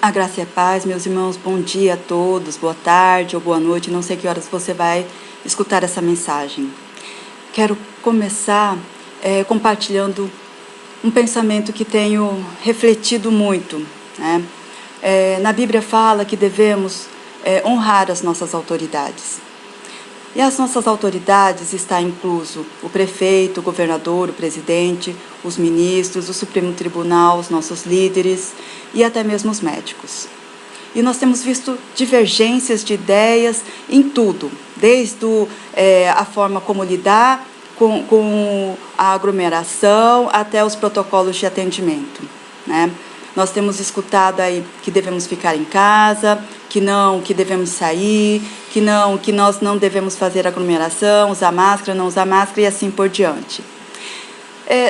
A graça e a paz, meus irmãos, bom dia a todos, boa tarde ou boa noite, não sei que horas você vai escutar essa mensagem. Quero começar compartilhando um pensamento que tenho refletido muito, né? Na Bíblia fala que devemos honrar as nossas autoridades. E as nossas autoridades está incluso o prefeito, o governador, o presidente, os ministros, o Supremo Tribunal, os nossos líderes e até mesmo os médicos. E nós temos visto divergências de ideias em tudo, desde a forma como lidar com a aglomeração até os protocolos de atendimento, né? Nós temos escutado aí que devemos ficar em casa, que devemos sair, que nós não devemos fazer aglomeração, usar máscara, não usar máscara e assim por diante.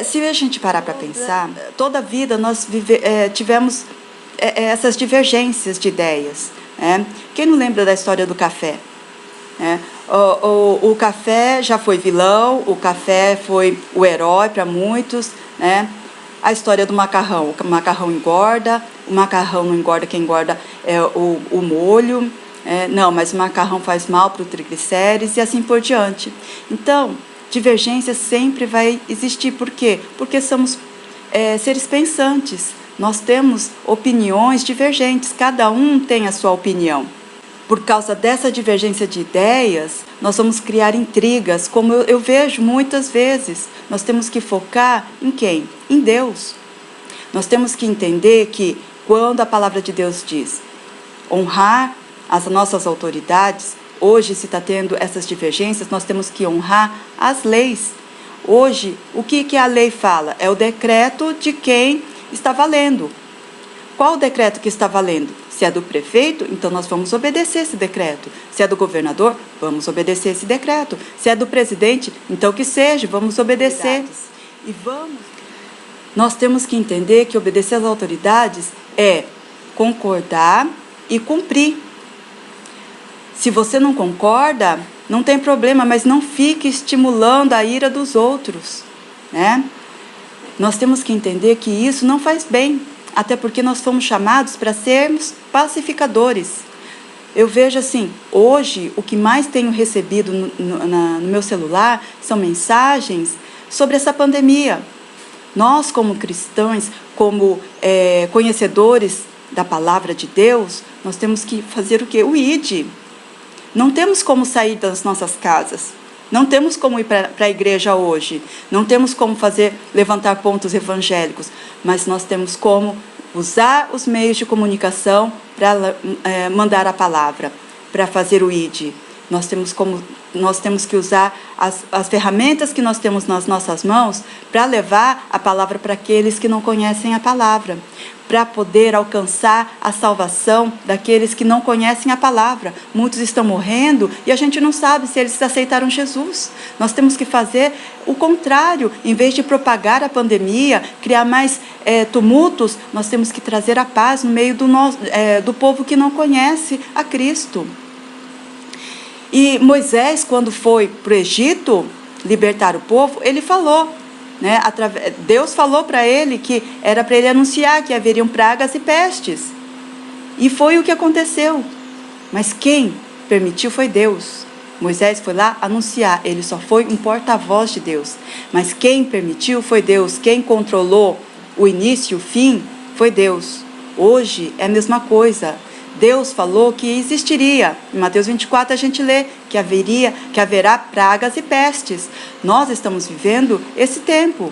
Se a gente parar para pensar, toda a vida nós tivemos essas divergências de ideias, né? Quem não lembra da história do café? O café já foi vilão, o café foi o herói para muitos, né? A história do macarrão, o macarrão engorda, o macarrão não engorda, quem engorda é o molho, não, mas o macarrão faz mal para o triglicérides e assim por diante. Então, divergência sempre vai existir, por quê? Porque somos seres pensantes, nós temos opiniões divergentes, cada um tem a sua opinião. Por causa dessa divergência de ideias, nós vamos criar intrigas, como eu vejo muitas vezes. Nós temos que focar em quem? Em Deus. Nós temos que entender que quando a palavra de Deus diz honrar as nossas autoridades, hoje se está tendo essas divergências, nós temos que honrar as leis. Hoje, o que a lei fala? É o decreto de quem está valendo. Qual o decreto que está valendo? Se é do prefeito, então nós vamos obedecer esse decreto. Se é do governador, vamos obedecer esse decreto. Se é do presidente, então que seja, vamos obedecer. Nós temos que entender que obedecer às autoridades é concordar e cumprir. Se você não concorda, não tem problema, mas não fique estimulando a ira dos outros, né? Nós temos que entender que isso não faz bem. Até porque nós fomos chamados para sermos pacificadores. Eu vejo assim, hoje o que mais tenho recebido no meu celular são mensagens sobre essa pandemia. Nós como cristãos, como conhecedores da palavra de Deus, nós temos que fazer o quê? O ID. Não temos como sair das nossas casas. Não temos como ir para a igreja hoje, não temos como levantar pontos evangélicos, mas nós temos como usar os meios de comunicação para mandar a palavra, para fazer o ID. Nós temos que usar as ferramentas que nós temos nas nossas mãos para levar a palavra para aqueles que não conhecem a palavra, para poder alcançar a salvação daqueles que não conhecem a palavra. Muitos estão morrendo e a gente não sabe se eles aceitaram Jesus. Nós temos que fazer o contrário. Em vez de propagar a pandemia, criar mais tumultos, nós temos que trazer a paz no meio do povo que não conhece a Cristo. E Moisés, quando foi para o Egito libertar o povo, ele falou, né, Deus falou para ele que era para ele anunciar que haveriam pragas e pestes. E foi o que aconteceu. Mas quem permitiu foi Deus. Moisés foi lá anunciar, ele só foi um porta-voz de Deus. Mas quem permitiu foi Deus. Quem controlou o início e o fim foi Deus. Hoje é a mesma coisa. Deus falou que existiria. Em Mateus 24 a gente lê que haverá pragas e pestes. Nós estamos vivendo esse tempo.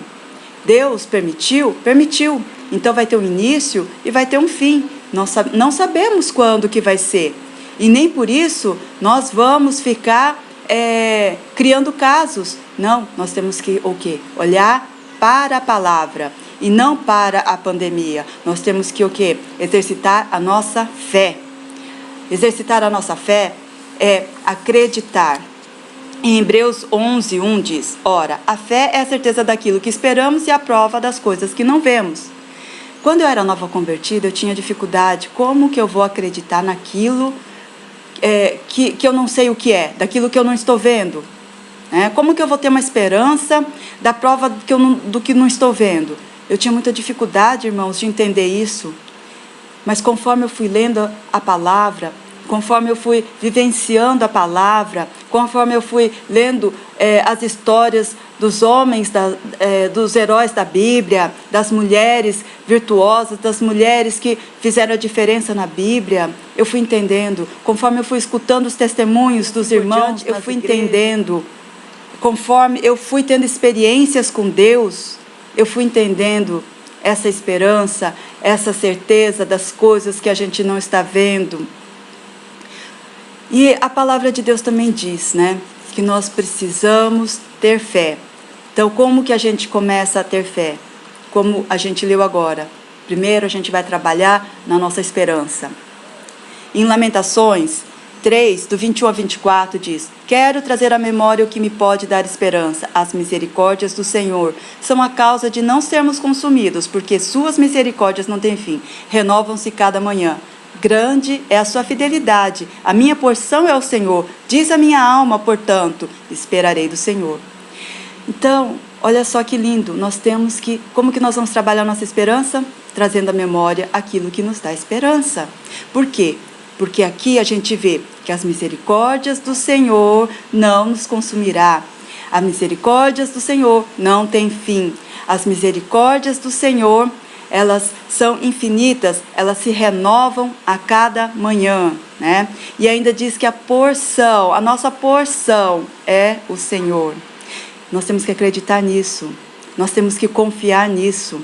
Deus permitiu? Permitiu. Então vai ter um início e vai ter um fim. Nós não sabemos quando que vai ser. E nem por isso nós vamos ficar criando casos. Não, nós temos que o quê? Olhar para a palavra e não para a pandemia. Nós temos que o quê? Exercitar a nossa fé. Exercitar a nossa fé é acreditar. Em Hebreus 11:1 diz: ora, a fé é a certeza daquilo que esperamos e a prova das coisas que não vemos. Quando eu era nova convertida, eu tinha dificuldade. Como que eu vou acreditar naquilo que eu não sei o que é, daquilo que eu não estou vendo? Como que eu vou ter uma esperança da prova do que não estou vendo? Eu tinha muita dificuldade, irmãos, de entender isso. Mas conforme eu fui lendo a palavra, conforme eu fui vivenciando a palavra, conforme eu fui lendo as histórias dos homens, dos heróis da Bíblia, das mulheres virtuosas, das mulheres que fizeram a diferença na Bíblia, eu fui entendendo. Conforme eu fui escutando os testemunhos dos irmãos, eu fui entendendo. Conforme eu fui tendo experiências com Deus, eu fui entendendo essa esperança, essa certeza das coisas que a gente não está vendo. E a palavra de Deus também diz, né, que nós precisamos ter fé. Então, como que a gente começa a ter fé? Como a gente leu agora. Primeiro, a gente vai trabalhar na nossa esperança. Em Lamentações 3, do 21 a 24, diz: quero trazer à memória o que me pode dar esperança. As misericórdias do Senhor são a causa de não sermos consumidos, porque suas misericórdias não têm fim, renovam-se cada manhã. Grande é a sua fidelidade, a minha porção é o Senhor. Diz a minha alma, portanto, esperarei do Senhor. Então, olha só que lindo, nós temos que, como que nós vamos trabalhar nossa esperança? Trazendo à memória aquilo que nos dá esperança. Por quê? Porque aqui a gente vê que as misericórdias do Senhor não nos consumirá. As misericórdias do Senhor não têm fim. As misericórdias do Senhor, elas são infinitas, elas se renovam a cada manhã, né? E ainda diz que a nossa porção é o Senhor. Nós temos que acreditar nisso, nós temos que confiar nisso.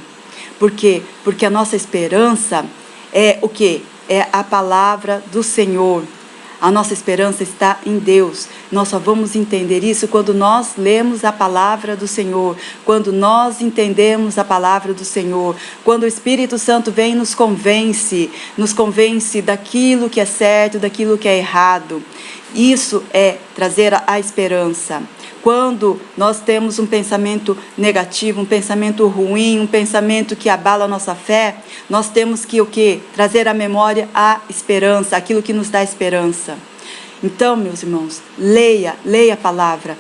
Por quê? Porque a nossa esperança é o quê? É a palavra do Senhor. A nossa esperança está em Deus. Nós só vamos entender isso quando nós lemos a palavra do Senhor, quando nós entendemos a palavra do Senhor, quando o Espírito Santo vem e nos convence daquilo que é certo, daquilo que é errado. Isso é trazer a esperança. Quando nós temos um pensamento negativo, um pensamento ruim, um pensamento que abala a nossa fé, nós temos que o quê? Trazer à memória a esperança, aquilo que nos dá esperança. Então, meus irmãos, leia a palavra,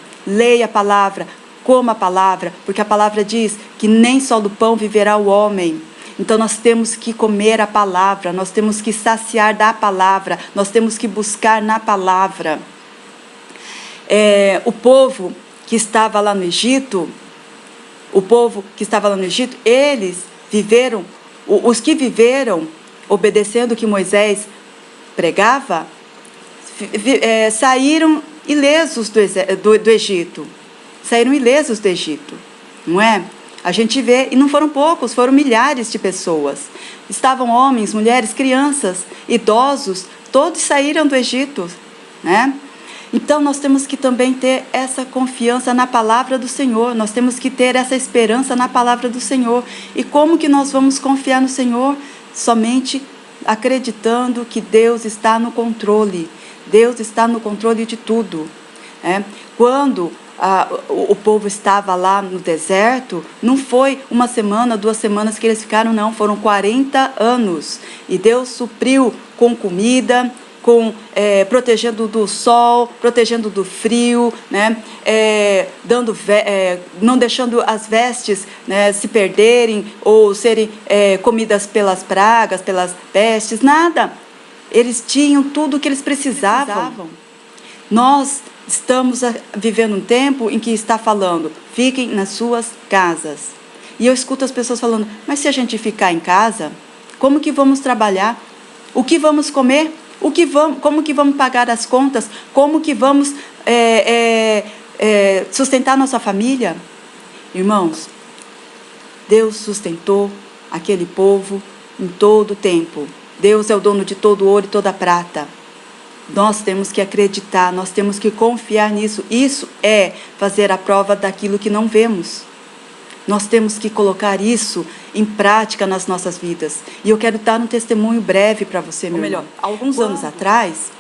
coma a palavra, porque a palavra diz que nem só do pão viverá o homem. Então nós temos que comer a palavra, nós temos que saciar da palavra, nós temos que buscar na palavra. O povo que estava lá no Egito, eles viveram, os que viveram obedecendo o que Moisés pregava, saíram ilesos do Egito. Saíram ilesos do Egito, não é? A gente vê, e não foram poucos, foram milhares de pessoas. Estavam homens, mulheres, crianças, idosos, todos saíram do Egito, né? Então, nós temos que também ter essa confiança na palavra do Senhor, nós temos que ter essa esperança na palavra do Senhor. E como que nós vamos confiar no Senhor? Somente acreditando que Deus está no controle. Deus está no controle de tudo. Quando o povo estava lá no deserto, não foi uma semana, 2 semanas que eles ficaram, não, foram 40 anos. E Deus supriu com comida, protegendo do sol, protegendo do frio, né? Não deixando as vestes, né, se perderem ou serem comidas pelas pragas, pelas pestes, nada. Eles tinham tudo o que eles precisavam. Nós estamos vivendo um tempo em que está falando, fiquem nas suas casas. E eu escuto as pessoas falando, mas se a gente ficar em casa, como que vamos trabalhar? O que vamos comer? Como que vamos pagar as contas? Como que vamos sustentar nossa família? Irmãos, Deus sustentou aquele povo em todo o tempo. Deus é o dono de todo o ouro e toda a prata. Nós temos que acreditar, nós temos que confiar nisso. Isso é fazer a prova daquilo que não vemos. Nós temos que colocar isso em prática nas nossas vidas. E eu quero dar um testemunho breve para você, meu irmão. Alguns anos atrás,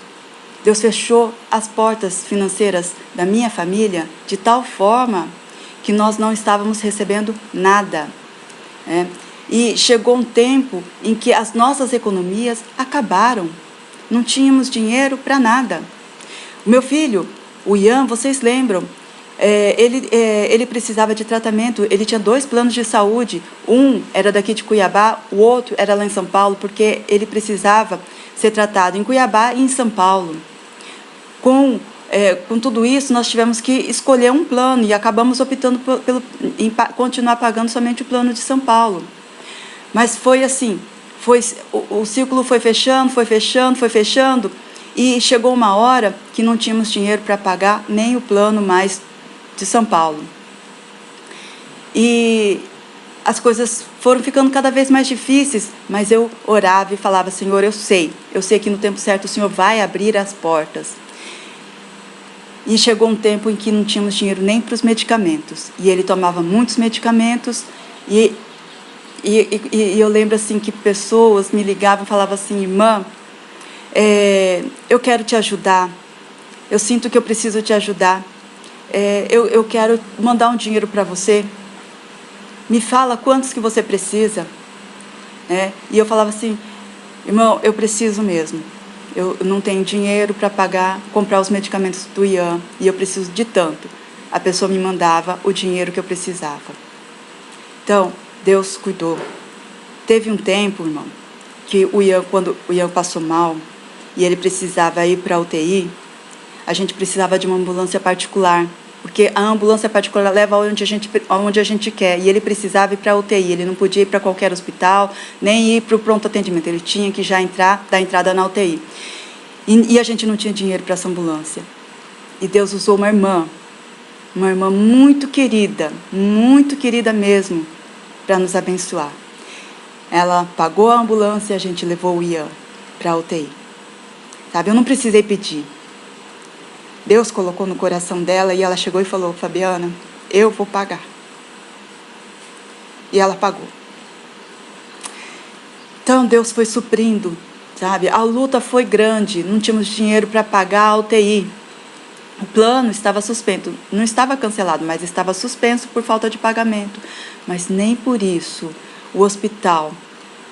Deus fechou as portas financeiras da minha família de tal forma que nós não estávamos recebendo nada. E chegou um tempo em que as nossas economias acabaram. Não tínhamos dinheiro para nada. O meu filho, o Ian, vocês lembram? Ele precisava de tratamento, ele tinha 2 planos de saúde, um era daqui de Cuiabá, o outro era lá em São Paulo, porque ele precisava ser tratado em Cuiabá e em São Paulo. Com tudo isso, nós tivemos que escolher um plano e acabamos optando em continuar pagando somente o plano de São Paulo. Mas foi assim, o círculo foi fechando, e chegou uma hora que não tínhamos dinheiro para pagar nem o plano mais de São Paulo. E as coisas foram ficando cada vez mais difíceis, mas eu orava e falava: Senhor, eu sei que no tempo certo o Senhor vai abrir as portas. E chegou um tempo em que não tínhamos dinheiro nem para os medicamentos. E ele tomava muitos medicamentos. E eu lembro assim que pessoas me ligavam e falavam assim: irmã, eu quero te ajudar. Eu sinto que eu preciso te ajudar. Eu quero mandar um dinheiro para você. Me fala quantos que você precisa. E eu falava assim: irmão, eu preciso mesmo. Eu não tenho dinheiro para comprar os medicamentos do Ian, e eu preciso de tanto. A pessoa me mandava o dinheiro que eu precisava. Então, Deus cuidou. Teve um tempo, irmão, que quando o Ian passou mal e ele precisava ir para a UTI, a gente precisava de uma ambulância particular, porque a ambulância particular leva aonde a gente quer, e ele precisava ir para a UTI, ele não podia ir para qualquer hospital, nem ir para o pronto atendimento, ele tinha que já dar entrada na UTI. E a gente não tinha dinheiro para essa ambulância. E Deus usou uma irmã muito querida mesmo, para nos abençoar. Ela pagou a ambulância e a gente levou o Ian para a UTI. Sabe, eu não precisei pedir. Deus colocou no coração dela e ela chegou e falou: Fabiana, eu vou pagar. E ela pagou. Então Deus foi suprindo, sabe? A luta foi grande, não tínhamos dinheiro para pagar a UTI. O plano estava suspenso, não estava cancelado, mas estava suspenso por falta de pagamento. Mas nem por isso o hospital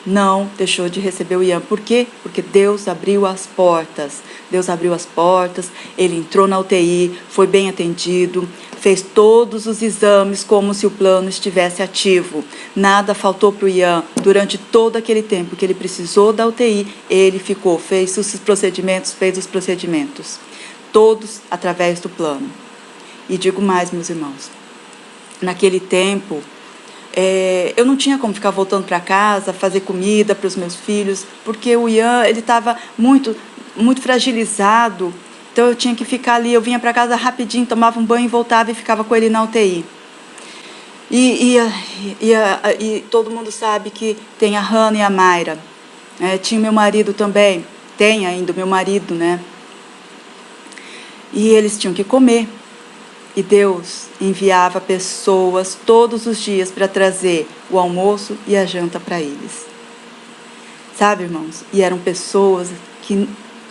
não deixou de receber o Ian. Por quê? Porque Deus abriu as portas. Deus abriu as portas, ele entrou na UTI, foi bem atendido, fez todos os exames como se o plano estivesse ativo. Nada faltou para o Ian. Durante todo aquele tempo que ele precisou da UTI, ele ficou, fez os procedimentos. Todos através do plano. E digo mais, meus irmãos, naquele tempo, eu não tinha como ficar voltando para casa, fazer comida para os meus filhos, porque o Ian, ele estava muito fragilizado, então eu tinha que ficar ali. Eu vinha para casa rapidinho, tomava um banho e voltava e ficava com ele na UTI. E todo mundo sabe que tem a Hannah e a Mayra. Tinha meu marido também, tem ainda o meu marido, né? E eles tinham que comer. E Deus enviava pessoas todos os dias para trazer o almoço e a janta para eles. Sabe, irmãos? E eram pessoas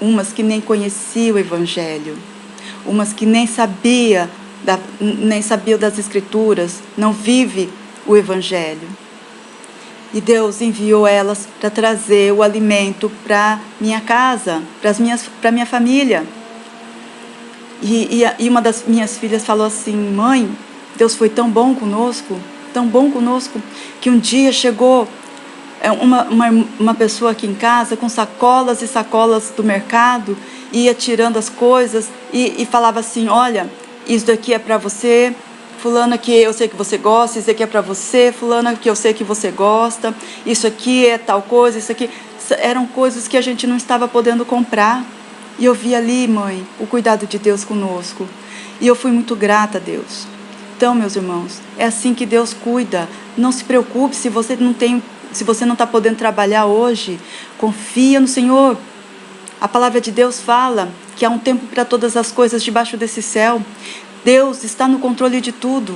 umas que nem conheciam o Evangelho, umas que nem sabiam das Escrituras, não vivem o Evangelho. E Deus enviou elas para trazer o alimento para minha casa, para minha família. E uma das minhas filhas falou assim: mãe, Deus foi tão bom conosco, que um dia chegou uma pessoa aqui em casa com sacolas e sacolas do mercado, ia tirando as coisas e falava assim: olha, isso daqui é para você, fulana, que eu sei que você gosta, isso aqui é para você, fulana, que eu sei que você gosta, isso aqui é tal coisa, isso aqui. Eram coisas que a gente não estava podendo comprar. E eu vi ali, mãe, o cuidado de Deus conosco. E eu fui muito grata a Deus. Então, meus irmãos, é assim que Deus cuida. Não se preocupe se você não está podendo trabalhar hoje. Confia no Senhor. A palavra de Deus fala que há um tempo para todas as coisas debaixo desse céu. Deus está no controle de tudo.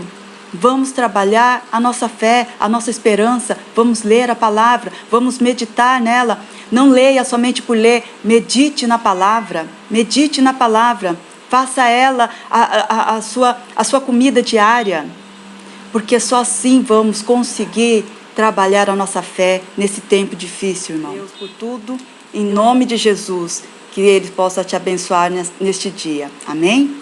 Vamos trabalhar a nossa fé, a nossa esperança. Vamos ler a palavra, vamos meditar nela. Não leia somente por ler, medite na palavra. Medite na palavra. Faça ela a sua comida diária. Porque só assim vamos conseguir trabalhar a nossa fé nesse tempo difícil, irmão. Deus, por tudo, em nome de Jesus, que Ele possa te abençoar neste dia. Amém?